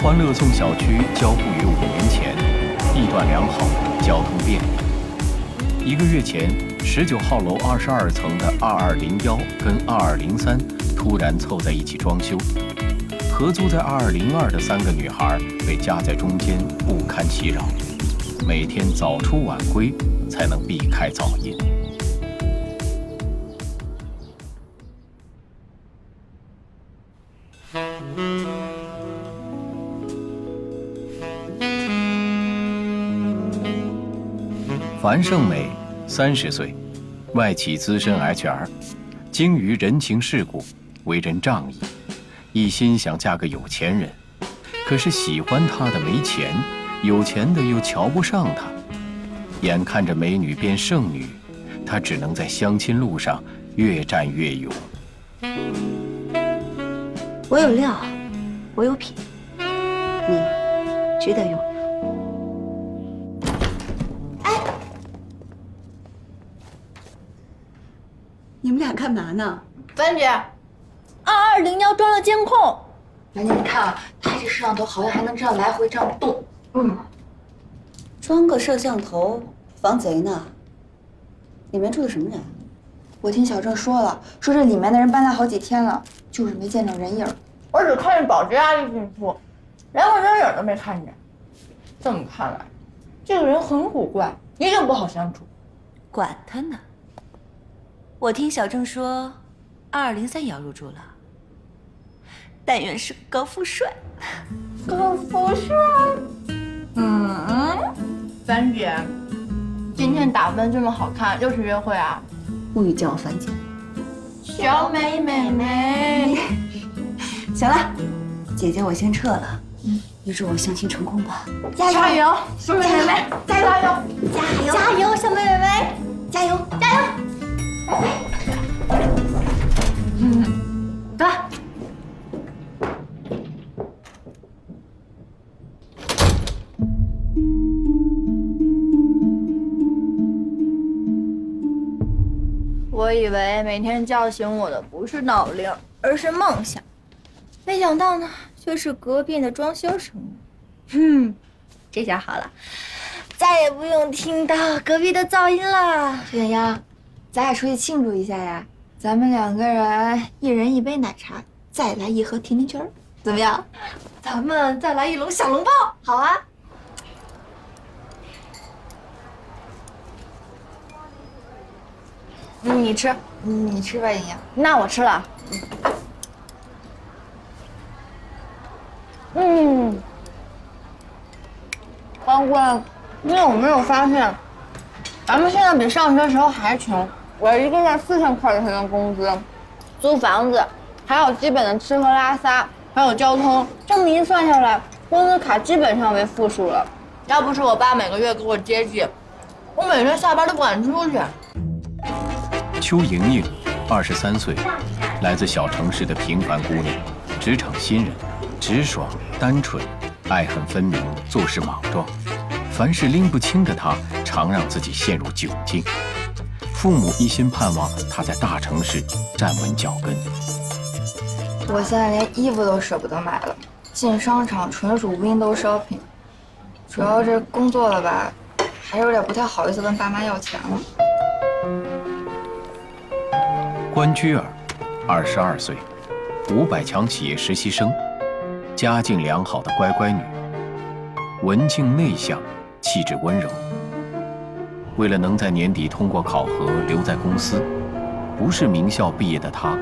欢乐颂小区交付于5年前，地段良好，交通便利。1个月前，19号楼22层的2201跟2203突然凑在一起装修，合租在2202的3个女孩被夹在中间，不堪其扰，每天早出晚归才能避开噪音。樊胜美，30岁，外企资深 HR， 精于人情世故，为人仗义，一心想嫁个有钱人。可是喜欢她的没钱，有钱的又瞧不上她。眼看着美女变剩女，她只能在相亲路上越战越勇。我有料，我有品，你值得拥有。你们俩干嘛呢？樊姐，2201装了监控。樊姐，你看啊，它这摄像头好像还能这样来回这样动。装个摄像头防贼呢？里面住的什么人？我听小郑说了，说这里面的人搬来好几天了，就是没见着人影。我只看见保洁阿姨进出，连个人影都没看见。这么看来，这个人很古怪，一定不好相处。管他呢！我听小郑说，2203也要入住了。但愿是高富帅。高富帅。樊姐，今天打扮这么好看，又是约会啊？勿语叫我樊姐。小美美美。行了，姐姐我先撤了。预祝我相亲成功吧！加油，小美美美，加油，加油，小妹妹妹，加油，加油！走吧。我以为每天叫醒我的不是闹铃，而是梦想，没想到呢，却是隔壁的装修声音。这下好了，再也不用听到隔壁的噪音了。小眼丫，咱俩出去庆祝一下呀！咱们2个人一人一杯奶茶，再来一盒甜甜圈，怎么样？咱们再来一笼小笼包，好啊！你吃，你吃吧，眼丫。那我吃了。关关，你有没有发现，咱们现在比上学时候还穷？我1个月4000块钱的工资，租房子，还有基本的吃喝拉撒，还有交通，这么一算下来，工资卡基本上为负数了。要不是我爸每个月给我接济，我每天下班都不敢出去。邱莹莹，23岁，来自小城市的平凡姑娘，职场新人，直爽单纯，爱恨分明，做事莽撞。凡事拎不清的她，常让自己陷入窘境。父母一心盼望她在大城市站稳脚跟。我现在连衣服都舍不得买了，进商场纯属 window shopping。主要这工作了吧，还是有点不太好意思问爸妈要钱了。关雎尔，22岁，500强企业实习生，家境良好的乖乖女，文静内向，气质温柔。为了能在年底通过考核留在公司，不是名校毕业的她，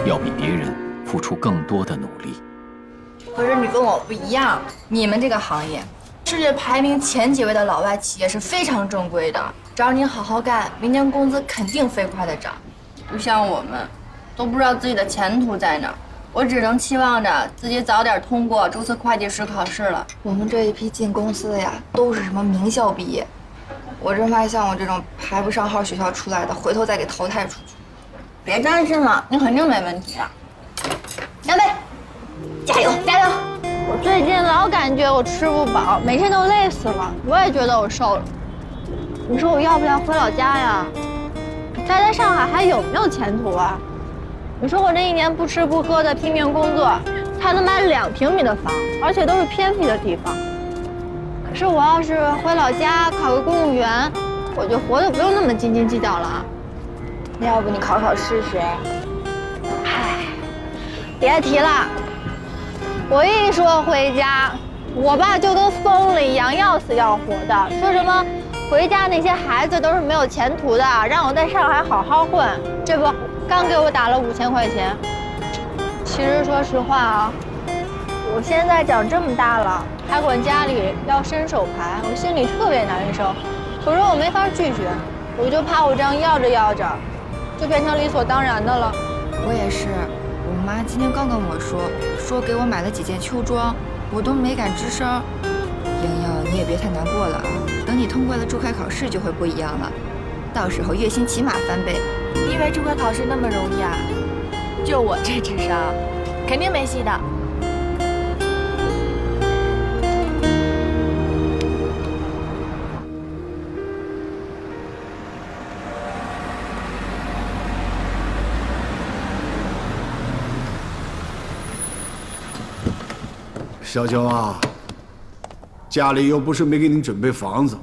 要比别人付出更多的努力。可是你跟我不一样，你们这个行业，世界排名前几位的老外企业是非常正规的，只要你好好干，明年工资肯定飞快的涨。不像我们，都不知道自己的前途在哪儿。我只能期望着自己早点通过注册会计师考试了。我们这一批进公司的呀，都是什么名校毕业，我真怕像我这种排不上号学校出来的，回头再给淘汰出去。别担心了，你肯定没问题的。干杯！加油，加油！我最近老感觉我吃不饱，每天都累死了。我也觉得我瘦了。你说我要不要回老家呀？待在上海还有没有前途啊？你说我这1年不吃不喝的拼命工作，才能买2平米的房，而且都是偏僻的地方。可是我要是回老家考个公务员，我就活得不用那么斤斤计较了。要不你考考试试？唉，别提了，我一说回家，我爸就跟疯了一样，要死要活的，说什么回家那些孩子都是没有前途的，让我在上海好好混。这不，刚给我打了5000块钱。其实说实话啊，我现在长这么大了，还管家里要伸手牌，我心里特别难受。可是我没法拒绝，我就怕我这样要着要着，就变成理所当然的了。我也是，我妈今天刚跟我说给我买了几件秋装，我都没敢吱声。莹莹，你也别太难过了啊，等你通过了注会考试就会不一样了，到时候月薪起码翻倍。你以为注会考试那么容易啊？就我这智商，肯定没戏的。小娇啊，家里又不是没给你准备房子，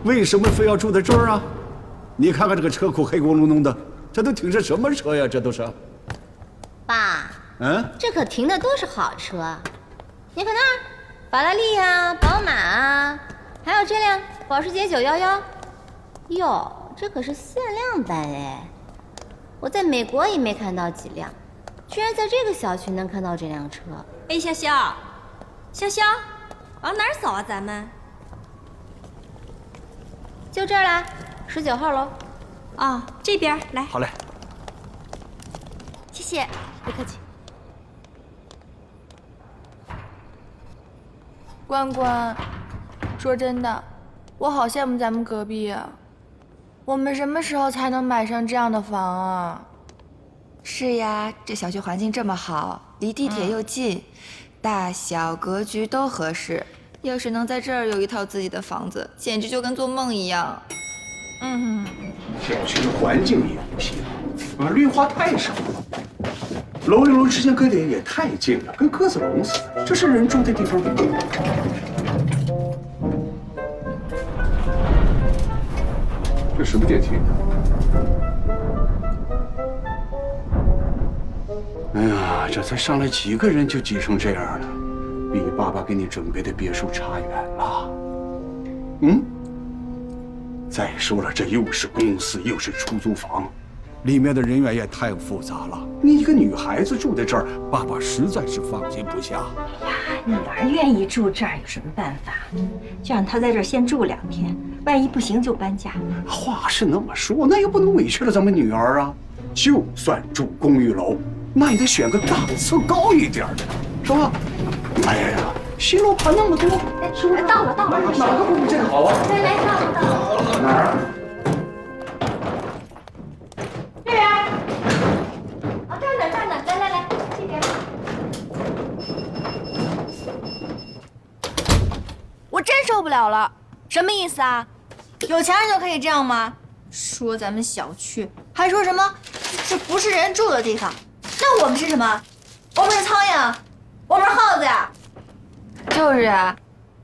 为什么非要住在这儿啊？你看看这个车库黑咕隆咚的，这都停着什么车呀？这都是。爸，这可停的都是好车，你看那儿，法拉利啊，宝马啊，还有这辆保时捷911，哟，这可是限量版哎！我在美国也没看到几辆，居然在这个小区能看到这辆车。哎，潇潇，潇潇，往哪儿走啊？咱们就这儿啦，19号楼。哦，这边来。好嘞，谢谢，不客气。关关，说真的，我好羡慕咱们隔壁啊。我们什么时候才能买上这样的房啊？是呀，这小区环境这么好，离地铁又近，大小格局都合适。要是能在这儿有一套自己的房子，简直就跟做梦一样。小区的环境也不行，绿化太少了，楼与楼之间隔得也太近了，跟鸽子笼似的。这是人住的地方吗？这什么电梯？哎呀，这才上来几个人就挤成这样了，比爸爸给你准备的别墅差远了。再说了，这又是公司又是出租房，里面的人员也太复杂了。你一个女孩子住在这儿，爸爸实在是放心不下。呀，女儿愿意住这儿有什么办法？就让她在这儿先住2天，万一不行就搬家。话是那么说，那又不能委屈了咱们女儿啊。就算住公寓楼，那也得选个档次高一点的，是吧？哎呀，新楼盘那么多，是不是？到了，哪个公寓这个好啊？来，到了。哪儿？这边。哦，这儿呢，来，这边。我真受不了了，什么意思啊？有钱人就可以这样吗？说咱们小区，还说什么这不是人住的地方，那我们是什么？我们是苍蝇，我们是耗子呀！就是啊，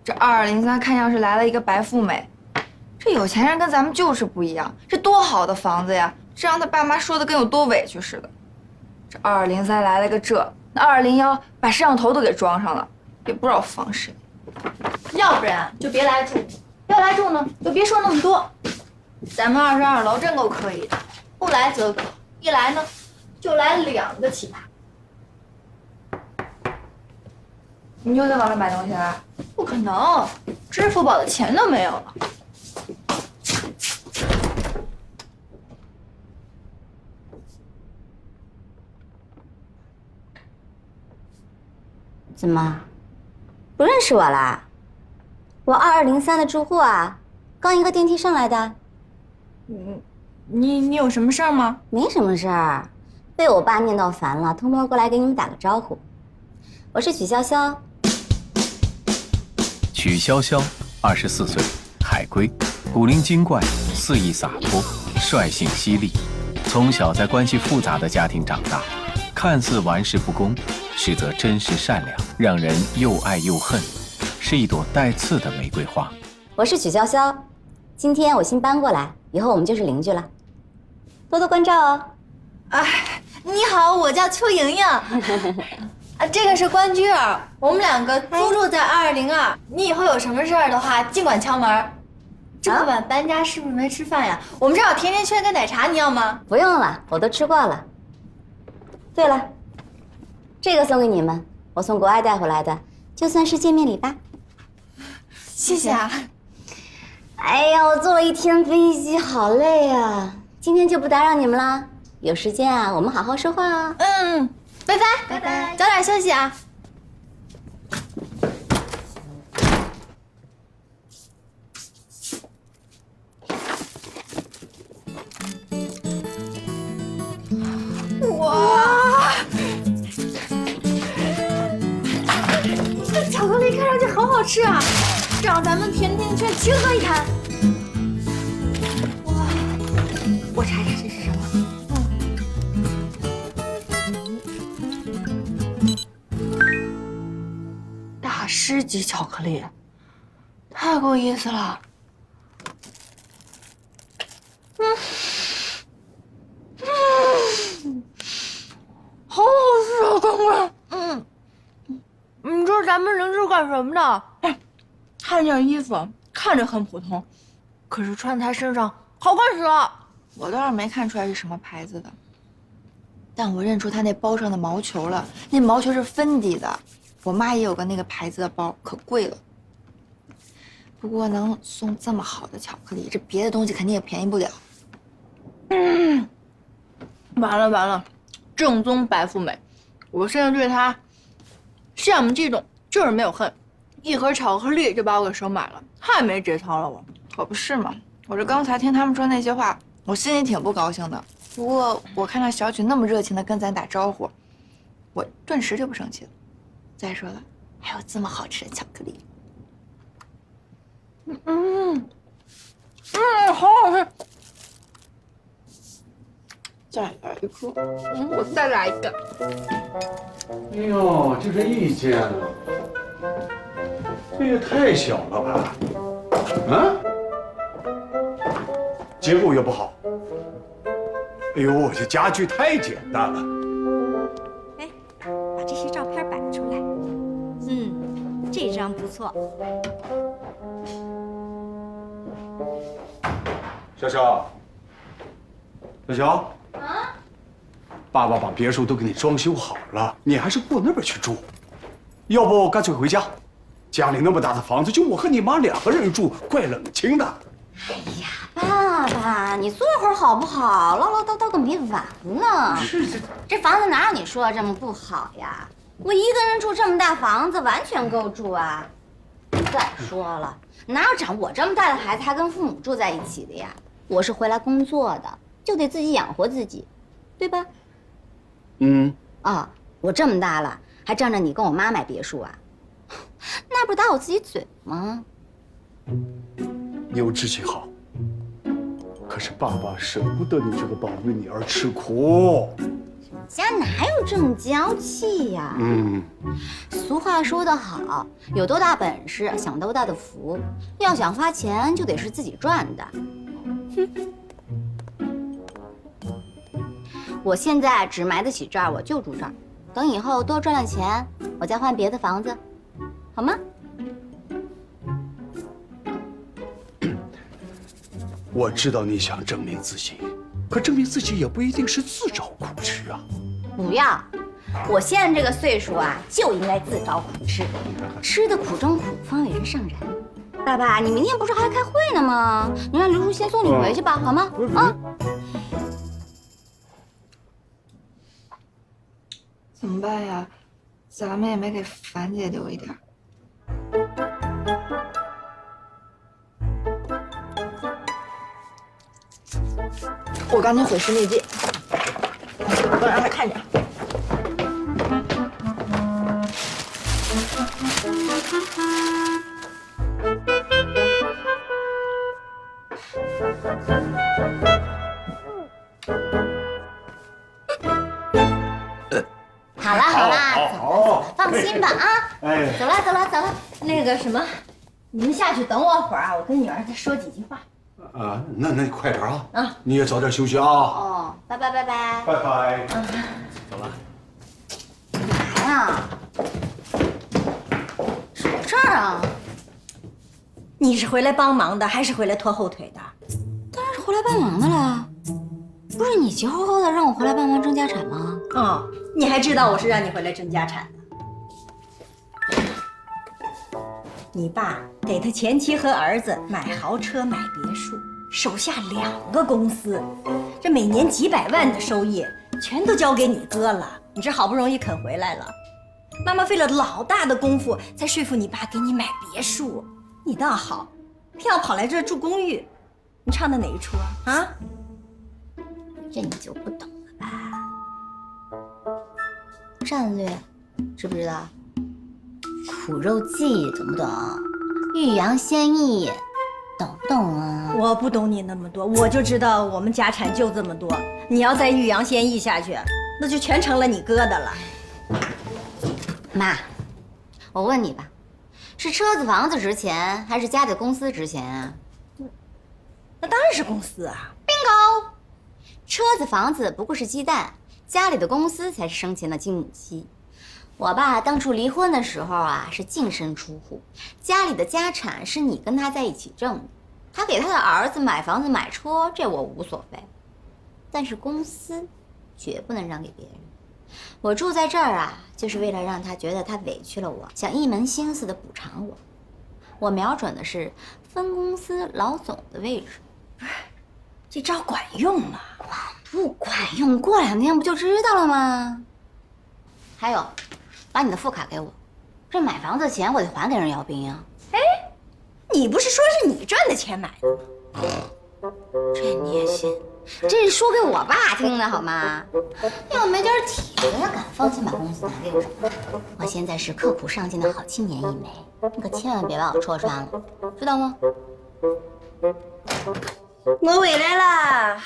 这2203看样是来了一个白富美。这有钱人跟咱们就是不一样，这多好的房子呀！这让他爸妈说的跟有多委屈似的。这2203来了个这，那201把摄像头都给装上了，也不知道防谁。要不然就别来住，要来住呢就别说那么多。咱们22楼真够可以的，不来则个，一来呢就来2个奇葩。你又在网上买东西了？不可能，支付宝的钱都没有了。怎么，不认识我啦？我2203的住户啊，刚一个电梯上来的。你有什么事儿吗？没什么事儿，被我爸念叨烦了，偷摸过来给你们打个招呼。我是曲潇潇。曲潇潇，24岁，海归，古灵精怪，肆意洒脱，率性犀利，从小在关系复杂的家庭长大。看似玩世不恭，实则真实善良，让人又爱又恨，是一朵带刺的玫瑰花。我是曲潇潇，今天我新搬过来，以后我们就是邻居了，多多关照哦。哎，你好，我叫邱莹莹。啊，这个是关雎儿，我们两个租住在2202。你以后有什么事儿的话，尽管敲门。这么晚搬家是不是没吃饭呀？我们这儿有甜甜圈跟奶茶，你要吗？不用了，我都吃过了。对了，这个送给你们，我从国外带回来的，就算是见面礼吧。谢谢啊。哎呀，我坐了一天飞机，好累啊！今天就不打扰你们了，有时间啊，我们好好说话啊。嗯，拜拜，拜拜，早点休息啊。哇，这巧克力看上去好好吃啊！让咱们甜甜圈齐喝一坛。哇，我查查这是什么。大师级巧克力，太够意思了。好好吃啊，刚刚。你说咱们邻居干什么的？哎，他那件衣服看着很普通，可是穿在他身上好看死了。我倒是没看出来是什么牌子的，但我认出他那包上的毛球了，那毛球是芬迪的。我妈也有个那个牌子的包，可贵了。不过能送这么好的巧克力，这别的东西肯定也便宜不了。完了完了，正宗白富美，我现在对她羡慕嫉妒，就是没有恨。一盒巧克力就把我给收买了，太没节操了我。可不是嘛，我这刚才听他们说那些话，我心里挺不高兴的。不过我看到小曲那么热情的跟咱打招呼，我顿时就不生气了。再说了，还有这么好吃的巧克力。好好吃。再来一颗，我再来一个。哎呦，就这一间啊，这也太小了吧？啊？结构也不好。哎呦，这家具太简单了。哎，把这些照片摆出来。这张不错。小小，小小啊，爸爸把别墅都给你装修好了，你还是过那边去住，要不干脆回家。家里那么大的房子，就我和你妈2个人住，怪冷清的。哎呀，爸爸，你坐会儿好不好？唠唠叨叨个没完了。是这房子哪有你说的这么不好呀？我一个人住这么大房子，完全够住啊。再说了，哪有长我这么大的孩子还跟父母住在一起的呀？我是回来工作的，就得自己养活自己，对吧？我这么大了，还仗着你跟我妈买别墅啊？那不是打我自己嘴吗？你有志气好，可是爸爸舍不得你这个宝为你而吃苦。家哪有这么娇气呀？俗话说得好，有多大本事享多大的福。要想花钱，就得是自己赚的。我现在只买得起这儿，我就住这儿。等以后多赚了钱，我再换别的房子，好吗？我知道你想证明自己，可证明自己也不一定是自找苦吃啊。不要，我现在这个岁数啊，就应该自找苦吃，吃的苦中苦，方为人上人。爸爸，你明天不是还要开会呢吗？你让刘叔先送你回去吧，好吗？啊。怎么办呀？咱们也没给樊姐留一点。我赶紧毁尸灭迹，不让他看见。那个什么，你们下去等我会儿啊，我跟女儿再说几句话。啊，那你快点啊！啊，你也早点休息啊！哦，拜拜拜拜。拜拜。走了。干嘛呀？什么事儿啊？你是回来帮忙的，还是回来拖后腿的？当然是回来帮忙的了。不是你急吼吼的让我回来帮忙争家产吗？哦，你还知道我是让你回来争家产的。你爸给他前妻和儿子买豪车、买别墅，手下2个公司，这每年几百万的收益，全都交给你哥了。你这好不容易肯回来了，妈妈费了老大的功夫才说服你爸给你买别墅，你倒好，偏要跑来这儿住公寓，你唱的哪一出啊？啊？这你就不懂了吧？战略，知不知道？苦肉计懂不懂？欲扬先抑，懂不懂啊？我不懂你那么多，我就知道我们家产就这么多。你要再欲扬先抑下去，那就全成了你哥的了。妈，我问你吧，是车子房子值钱，还是家里公司值钱啊？那当然是公司啊。bingo，车子房子不过是鸡蛋，家里的公司才是生钱的金母鸡。我爸当初离婚的时候啊，是净身出户，家里的家产是你跟他在一起挣的，他给他的儿子买房子买车，这我无所谓，但是公司绝不能让给别人。我住在这儿啊，就是为了让他觉得他委屈了我，想一门心思的补偿我。我瞄准的是分公司老总的位置。这招管用吗？管不管用？过2天不就知道了吗？还有，把你的副卡给我，这买房子钱我得还给人姚兵啊。哎，你不是说是你赚的钱买的吗？这你也信？这是说给我爸听的好吗？要没点体格，要敢放心把公司拿给我，我现在是刻苦上进的好青年一枚，你可千万别把我戳穿了，知道吗？我回来啦，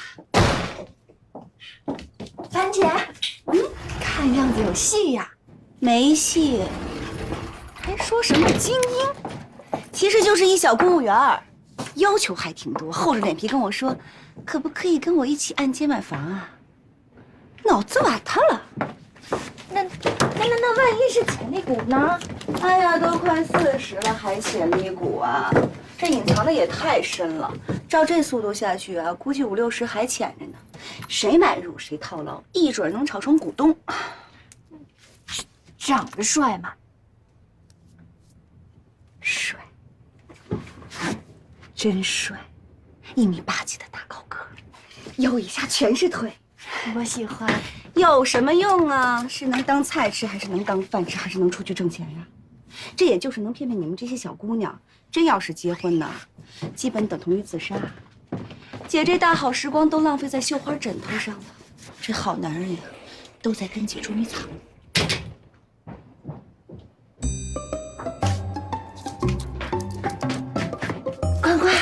樊姐，看样子有戏呀？没戏，还说什么精英？其实就是一小公务员儿，要求还挺多，厚着脸皮跟我说，可不可以跟我一起按揭买房啊？脑子瓦特了。那万一是潜力股呢？哎呀，都快40了还潜力股啊！这隐藏的也太深了，照这速度下去啊，估计50、60还潜着呢。谁买入谁套牢，一准能炒成股东。长得帅吗？帅，真帅，1.87米的大高个，腰以下全是腿，我喜欢。有什么用啊？是能当菜吃，还是能当饭吃，还是能出去挣钱呀？这也就是能骗骗你们这些小姑娘。真要是结婚呢，基本等同于自杀。姐这大好时光都浪费在绣花枕头上了，这好男人呀，都在跟姐捉迷藏。关关，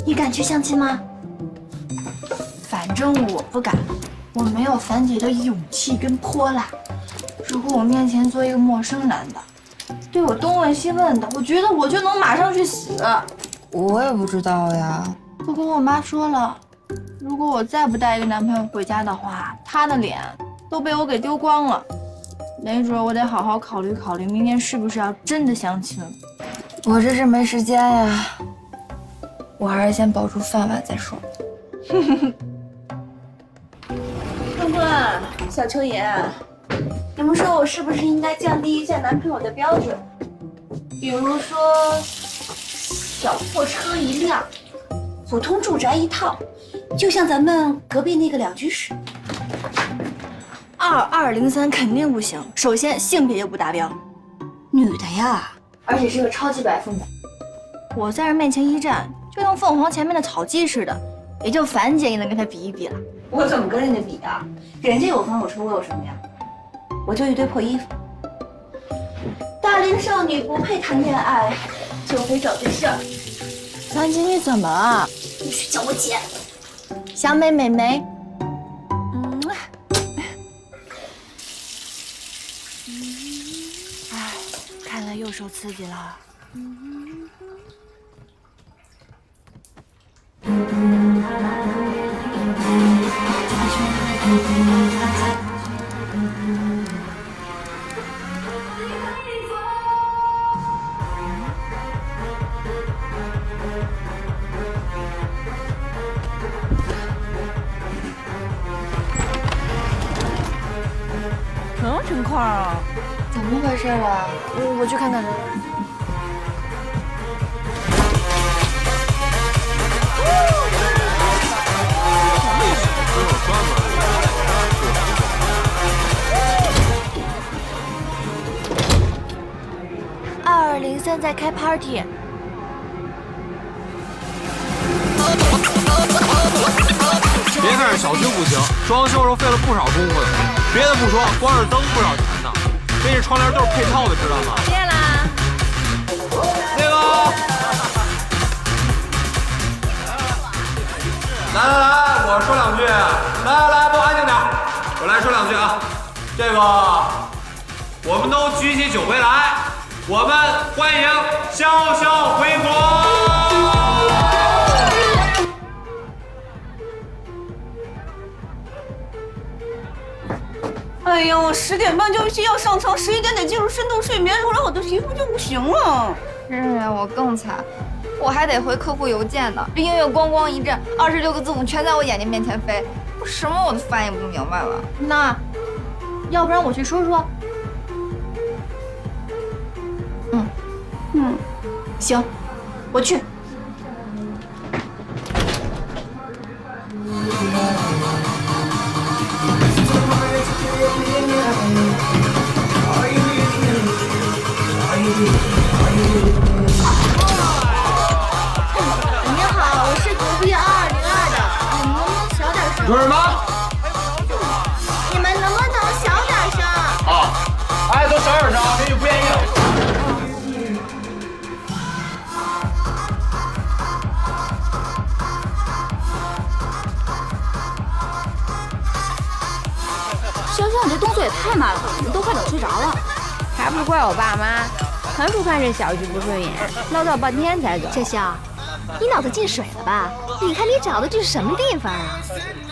你敢去相亲吗？反正我不敢，我没有樊姐的勇气跟泼辣。如果我面前坐一个陌生男的，对我东问西问的，我觉得我就能马上去死。我也不知道呀，不过我妈说了，如果我再不带一个男朋友回家的话，她的脸都被我给丢光了。没准我得好好考虑考虑，明年是不是要真的相亲了。我这是没时间呀，我还是先保住饭碗再说。关关，小秋爷，你们说我是不是应该降低一下男朋友的标准？比如说，小破车1辆，普通住宅1套，就像咱们隔壁那个2居室。2203肯定不行，首先性别就不达标，女的呀，而且是个超级白富美。我在人面前一站，就像凤凰前面的草鸡似的，也就樊姐也能跟她比一比了。我怎么跟人家比啊？人家有房有车，我有什么呀？我就一堆破衣服。大龄少女不配谈恋爱，就得找对象。樊姐，你怎么了？必须叫我姐。小美美眉，看来又受刺激了。什么情况啊？怎么回事啊？我去看看。2203在开 party。别看是小区不行，装修时候费了不少功夫的。别的不说，光是灯不少钱呢。这些窗帘都是配套的，知道吗？谢啦。那个，来，我说两句。来，都安静点。我来说两句啊。这个，我们都举起酒杯来，我们欢迎潇潇回国。哎呀，我10点半就需要上床，11点得进入深度睡眠，后来我的皮肤就不行了。是啊，我更惨，我还得回客户邮件呢。这音乐咣一阵，26个字母全在我眼睛面前飞，我什么我都翻译不明白了。那，要不然我去说说。行，我去。你好，我是隔壁2202的，你们能不能小点声？你说什么？你们能不能小点声？啊，哎，都小点声，这就不愿意了。潇潇，你这动作也太慢了，我们都快等睡着了。还不怪我爸妈，纯属看这小区不顺眼，唠叨半天才走。潇潇，你脑子进水了吧？你看你找的这是什么地方啊？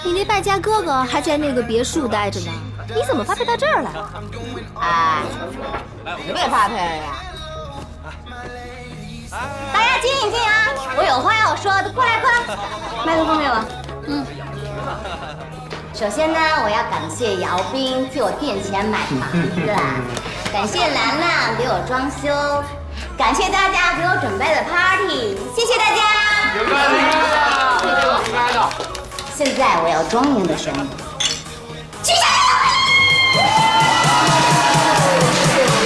你那败家哥哥还在那个别墅待着呢，你怎么发配到这儿来了？哎，你别发配了呀！大家静一静啊，我有话要说，过来，麦克风给我。首先呢，我要感谢姚斌替我垫钱买房子啦，感谢兰兰给我装修，感谢大家给我准备的 party， 谢谢大家。应该的。现在我要庄严的宣布，取消！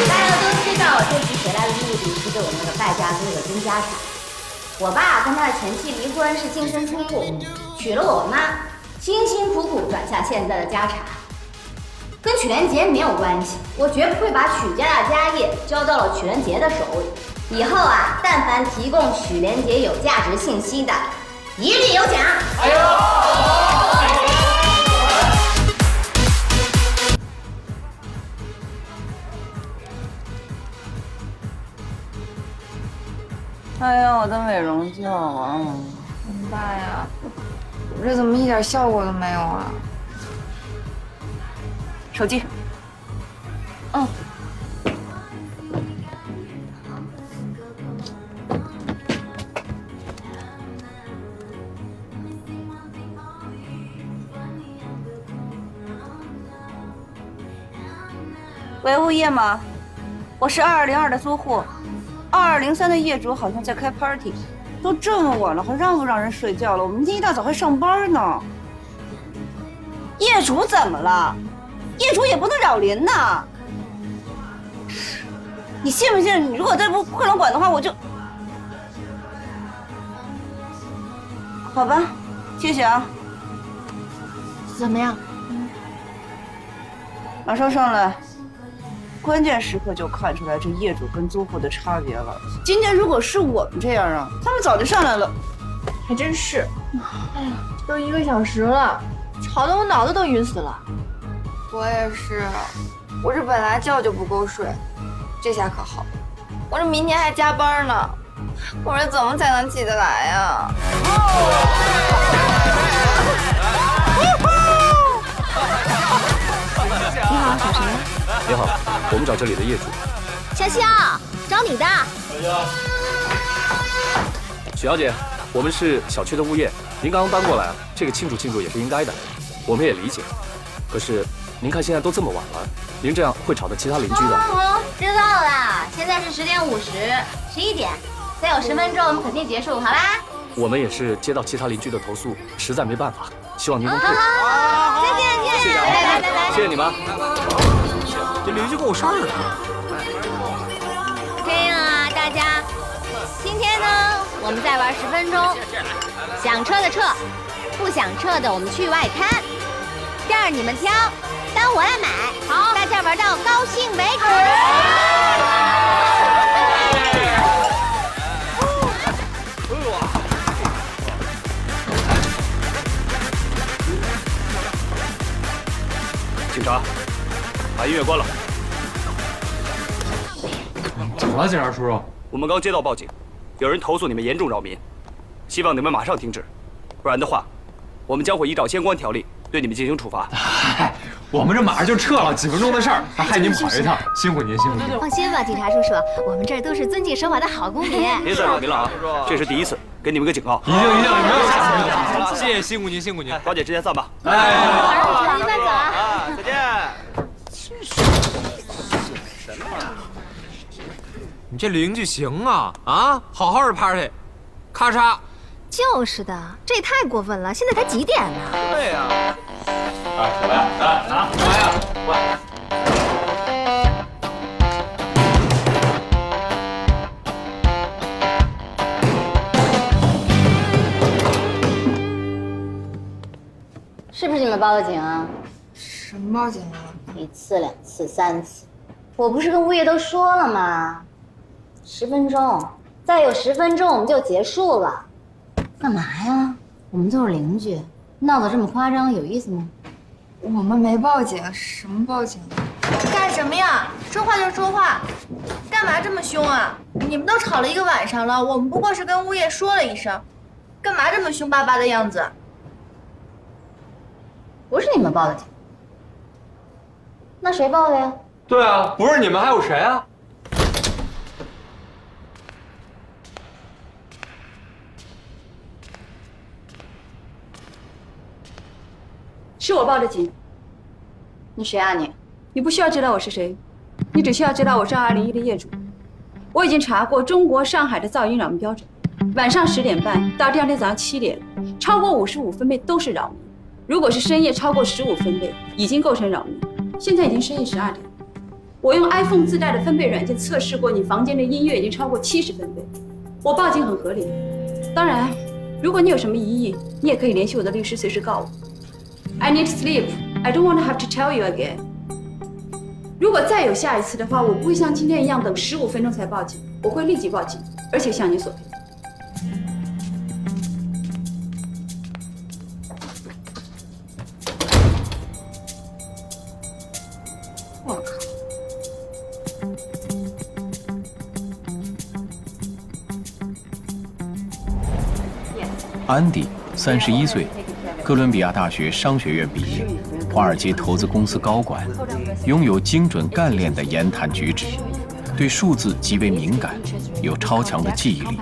大家都知道我这次回来的目的是给我那个败家哥哥争家产。我爸跟他的前妻离婚是净身出户，娶了我妈。辛辛苦苦赚下现在的家产，跟曲连杰没有关系。我绝不会把曲家的家业交到了曲连杰的手里。以后啊，但凡提供曲连杰有价值信息的，一律有奖。哎呦！哎呀，我的美容觉啊！怎么办呀？我这怎么一点效果都没有啊？手机。喂，物业吗？我是2202的租户，2203的业主好像在开 party。都这么晚了，还让不让人睡觉了？我明天一大早还上班呢。业主怎么了？业主也不能扰邻呐。你信不信？你如果再不快点管的话，我就……好吧，谢谢啊。怎么样？马上上来。关键时刻就看出来这业主跟租户的差别了。今天如果是我们这样啊，他们早就上来了。还真是。哎呀，都1个小时了，吵得我脑子都晕死了。我也是，我这本来觉就不够睡，这下可好。我这明天还加班呢，我这怎么才能起得来呀？你好，找谁？你好，我们找这里的业主。小肖，找你的。许小姐，我们是小区的物业，您刚刚搬过来，这个庆祝也是应该的，我们也理解。可是，您看现在都这么晚了，您这样会吵到其他邻居的。知道了，现在是10点50，11点，再有10分钟我们肯定结束，好吧？我们也是接到其他邻居的投诉，实在没办法，希望您能配合。好，再见，谢谢啊，来，谢谢你们。这邻居够事儿的。这样啊，大家，今天呢，我们再玩10分钟，想撤的撤，不想撤的我们去外滩，店儿你们挑，单我来买，好，大家玩到高兴为止。警察，把音乐关了。怎么了，警察叔叔？我们刚接到报警，有人投诉你们严重扰民，希望你们马上停止，不然的话，我们将会依照相关条例对你们进行处罚。嗨，我们这马上就撤了，几分钟的事儿，还害您跑一趟，辛苦您，辛苦您。放心吧，警察叔叔，我们这儿都是遵纪守法的好公民。别再扰民了啊！这是第一次，给你们个警告。一定，没有下次，没有下次了。谢谢，辛苦您，辛苦您。高姐，之前散吧。好，你慢走啊。再见。你这邻居行啊啊！好好的 party， 咔嚓。就是的，这也太过分了！现在才几点呢？对呀。哎，小白，来拿，干嘛呀？喂。是不是你们报的警啊？什么报警啊？1次、2次、3次，我不是跟物业都说了吗？10分钟，再有10分钟我们就结束了。干嘛呀？我们都是邻居，闹得这么夸张，有意思吗？我们没报警，什么报警？干什么呀？说话就说话，干嘛这么凶啊？你们都吵了1个晚上了，我们不过是跟物业说了一声，干嘛这么凶巴巴的样子？不是你们报的警，那谁报的呀？对啊，不是你们还有谁啊？是我报的警。你谁啊你？你不需要知道我是谁，你只需要知道我是2201的业主。我已经查过中国上海的噪音扰民标准，晚上10点半到第2天早上7点，超过55分贝都是扰民。如果是深夜超过15分贝，已经构成扰民。现在已经深夜12点，我用 iPhone 自带的分贝软件测试过，你房间的音乐已经超过70分贝。我报警很合理。当然，如果你有什么疑义，你也可以联系我的律师，随时告我。I need sleep. I don't want to have to tell you again. 如果再有下一次的话，我不会像今天一样等15分钟才报警，我会立即报警，而且向你索赔。我靠！安迪，31岁，哥伦比亚大学商学院毕业，华尔街投资公司高管，拥有精准干练的言谈举止，对数字极为敏感，有超强的记忆力，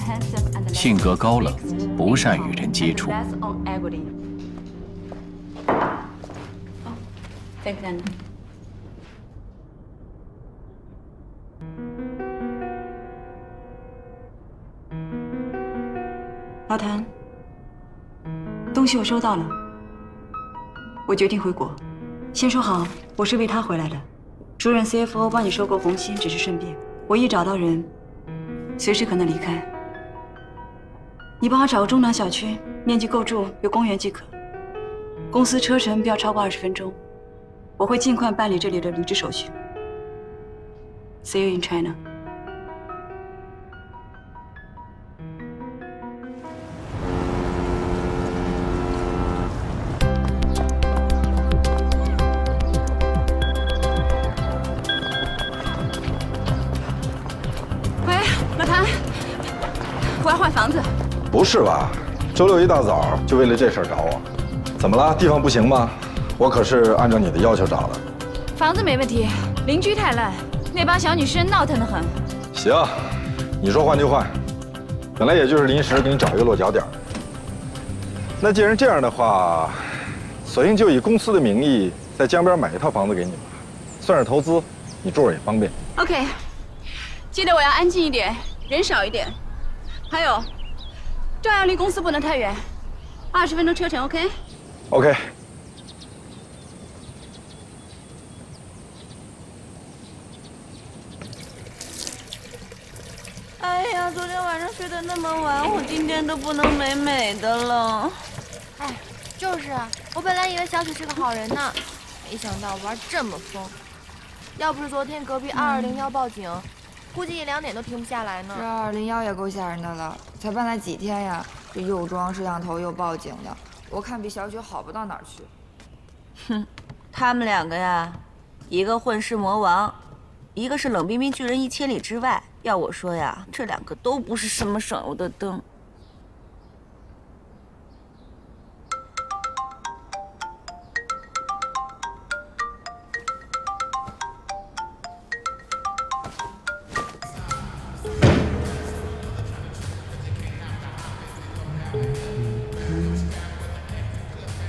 性格高冷，不善与人接触。老谭，东西我收到了，我决定回国。先说好，我是为他回来的。主任 CFO 帮你收购红星只是顺便，我一找到人，随时可能离开。你帮我找个中档小区，面积够住，有公园即可。公司车程不要超过20分钟，我会尽快办理这里的离职手续。See you in China。喂，是吧？周六一大早就为了这事儿找我，怎么了？地方不行吗？我可是按照你的要求找的。房子没问题，邻居太烂，那帮小女生闹腾得很。行，你说换就换，本来也就是临时给你找一个落脚点。那既然这样的话，索性就以公司的名义在江边买一套房子给你吧，算是投资，你住着也方便。OK， 记得我要安静一点，人少一点。还有，照样离公司不能太远，20分钟车程 ，OK？OK。哎呀，昨天晚上睡得那么晚，我今天都不能美美的了。哎，就是啊，我本来以为小雪是个好人呢，没想到玩这么疯。要不是昨天隔壁2201报警，估计1、2点都停不下来呢。这201也够吓人的了，才办了几天呀？这又装摄像头又报警的，我看比小雪好不到哪儿去。哼，他们两个呀，一个混世魔王，一个是冷冰冰拒人1000里之外。要我说呀，这两个都不是什么省油的灯。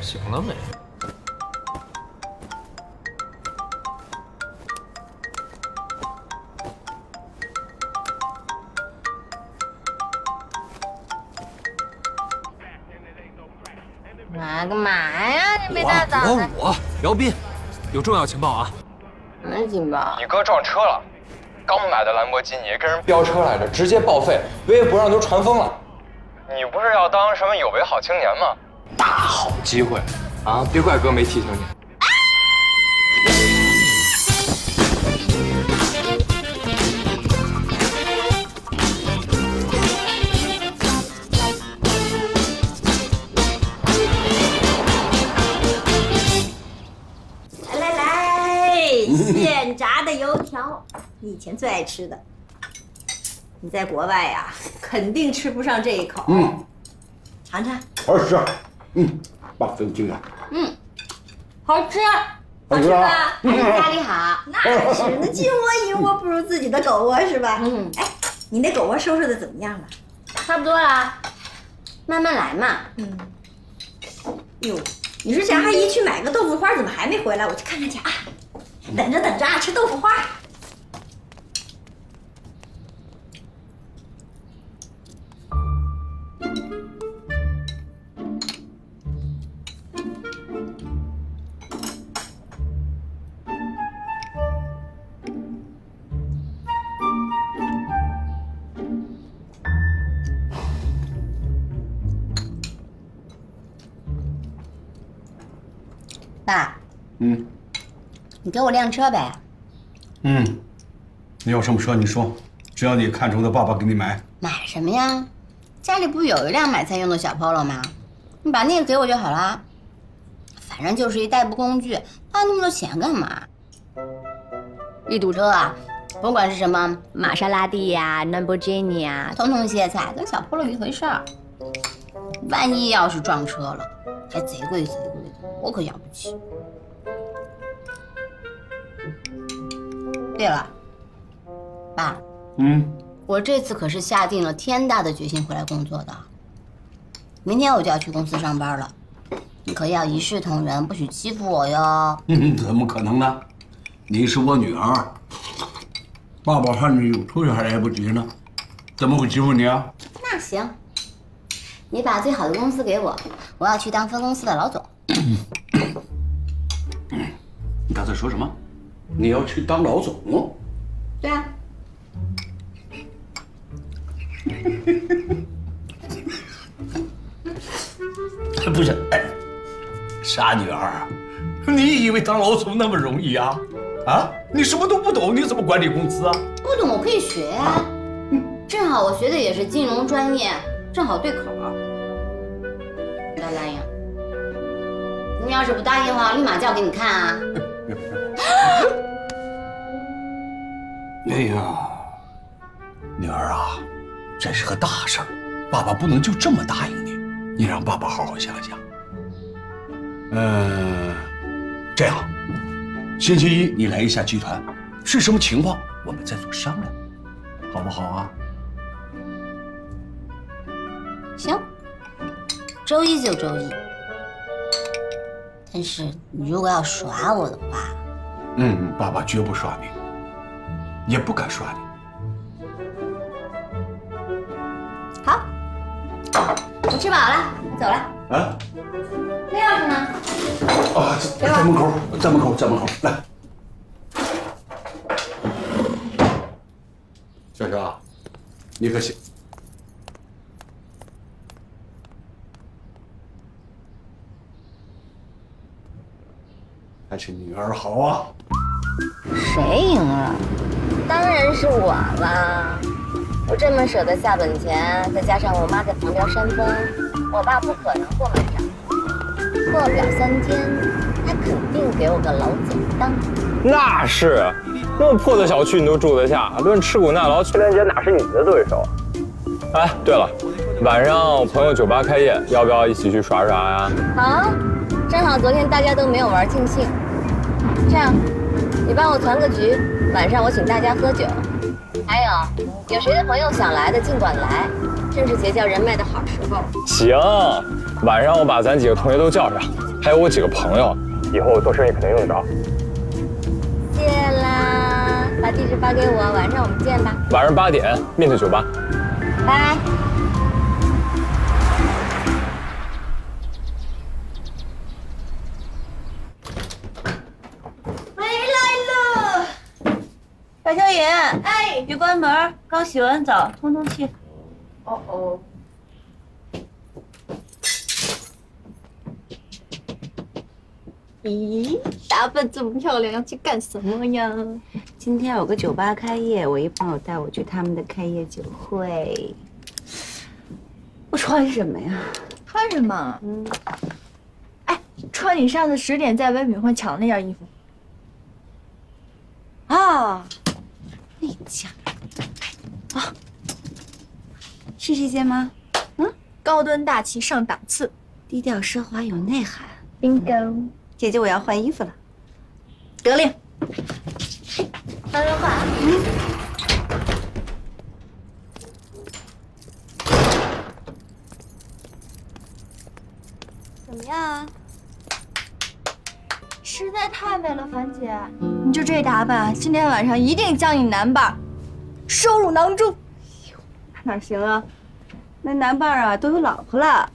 醒了没？干嘛呀？这没大早的。我姚斌，有重要情报啊！什么情报？你哥撞车了，刚买的兰博基尼跟人飙车来着，直接报废，微博上都传疯了。你不是要当什么有为好青年吗？大好机会啊！别怪哥没提醒你。现炸的油条，你以前最爱吃的。你在国外呀，肯定吃不上这一口。尝尝。好吃，八分精啊。好吃，好吃吧？还是家里好？那是，那金窝银窝不如自己的狗窝是吧？哎，你那狗窝收拾的怎么样了？差不多了，慢慢来嘛。哟，你说小阿姨去买个豆腐花，怎么还没回来？我去看看去啊。等着等着啊，吃豆腐花。爸。你给我辆车呗。你要什么车你说，只要你看中的，爸爸给你买。买什么呀？家里不有一辆买菜用的小 Polo 吗？你把那个给我就好了。反正就是一代步工具，花那么多钱干嘛？一堵车啊，不管是什么玛莎拉蒂呀、Lamborghini 呀，统统歇菜，跟小 Polo 一回事儿。万一要是撞车了，还贼贵的，我可养不起。对了，爸，我这次可是下定了天大的决心回来工作的。明天我就要去公司上班了，你可要一视同仁，不许欺负我哟。怎么可能呢？你是我女儿，爸爸看你有出息还来不及呢，怎么会欺负你啊？那行，你把最好的公司给我，我要去当分公司的老总。你刚才说什么？你要去当老总？对啊。不是，傻女儿啊！你以为当老总那么容易啊？啊，你什么都不懂，你怎么管理公司啊？不懂我可以学呀，正好我学的也是金融专业，正好对口。你要答应？你要是不答应的话，我立马叫给你看啊！哎呀，女儿啊，这是个大事儿，爸爸不能就这么答应你，你让爸爸好好想想。这样，星期一你来一下集团，是什么情况我们再做商量，好不好啊？行，周一就周一。但是你如果要耍我的话，爸爸绝不耍你，也不敢耍你。好，我吃饱了，我走了。啊？那钥匙呢？啊，在门口，在门口，在门口。来，小乔，你可行？还是女儿好啊！谁赢了？当然是我了。我这么舍得下本钱，再加上我妈在旁边煽风，我爸不可能不买账。过不了3天，他肯定给我个老总当。那是，那么破的小区你都住得下，论吃苦耐劳，曲连杰哪是你的对手？哎，对了，晚上我朋友酒吧开业，要不要一起去耍耍呀？好，正好昨天大家都没有玩尽兴，这样，你帮我团个局，晚上我请大家喝酒。还有谁的朋友想来的尽管来，正是结交人脉的好时候。行，晚上我把咱几个同学都叫上，还有我几个朋友，以后做生意肯定用得着。谢啦，把地址发给我，晚上我们见吧。晚上8点，Mint酒吧。拜。回来了，小秋野，哎，别关门，刚洗完澡，通通气。哦哦。咦，打扮这么漂亮，要去干什么呀？今天有个酒吧开业，我一朋友带我去他们的开业酒会。我穿什么呀？穿什么？哎，穿你上次10点在唯品会抢的那件衣服。啊，那件啊，是这件吗？高端大气上档次，低调奢华有内涵。bingo。姐姐，我要换衣服了。得令。当然换。怎么样啊？实在太美了，樊姐，你就这打扮，今天晚上一定将你男伴收入囊中。哪行啊？那男伴啊都有老婆了。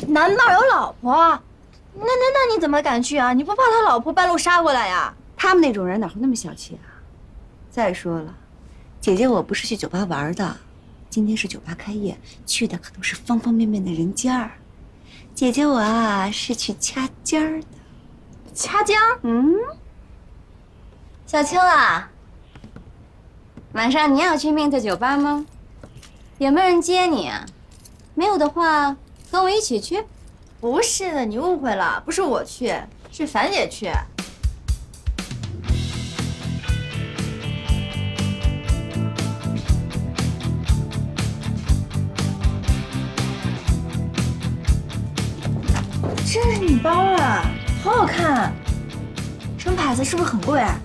男伴有老婆？那你怎么敢去啊？你不怕他老婆半路杀过来呀？他们那种人哪会那么小气啊？再说了，姐姐我不是去酒吧玩的，今天是酒吧开业，去的可都是方方面面的人家儿。姐姐我啊是去掐尖儿的。掐尖儿？小秋啊，晚上你要去 Mint 酒吧吗？有没有人接你啊？没有的话，跟我一起去。不是的，你误会了，不是我去，是樊姐去。这是你包啊，好好看，什么牌子？是不是很贵啊？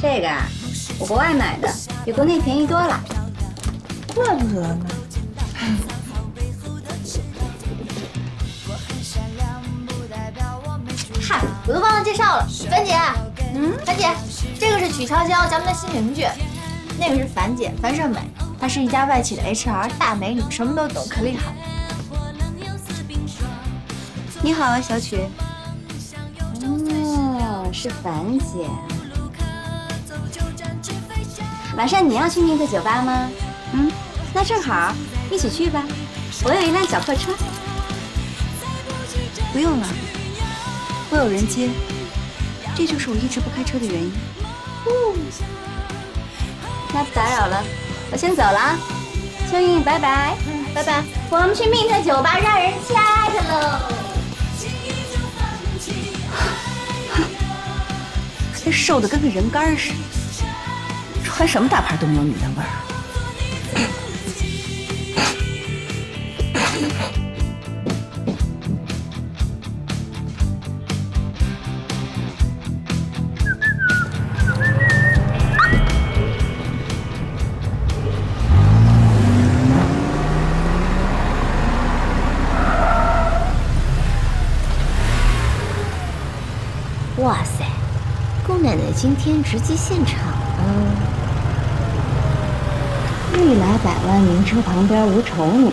这个啊，我国外买的，比国内便宜多了。怪不得呢。嗨，我都忘了介绍了，樊姐，樊姐，这个是曲筱绡，咱们的新邻居，那个是樊姐，樊胜美，她是一家外企的 HR， 大美女，什么都懂，可厉害了。你好啊，小曲。哦，是樊姐。晚上你要去Mint酒吧吗？那正好，一起去吧。我有一辆小客车。不用了，我有人接，这就是我一直不开车的原因。那不打扰了，我先走了啊。秋英，拜拜。拜拜。我们去Mint酒吧让人掐去喽。这瘦的跟个人干似的，穿什么大牌都没有女人味儿。哇塞，姑奶奶今天直击现场啊！绿来百万名车旁边无丑女。